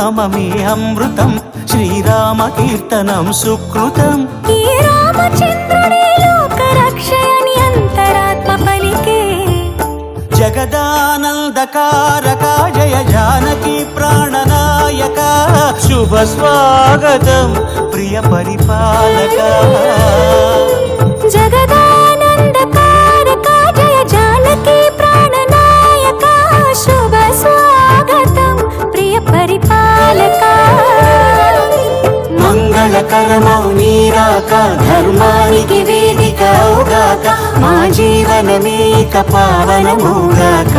నామమే అమృతం, శ్రీరామ కీర్తనం సుకృతం. ఈ రామచంద్రుడే లోక రక్షయని అంతరాత్మ పలికే. జగదానందకారక జయ జానకి ప్రాణనాయక, శుభ స్వాగతం ప్రియ పరిపాలక. జగదానందకారక జయ జానకి ప్రాణనాయక, శుభ స్వాగతం ప్రియ పరిపాలక. మంగళకరమౌ నీరాక, ధర్మానికి వేదిక అవుగాక, మా జీవనమేక పావనమౌగాక.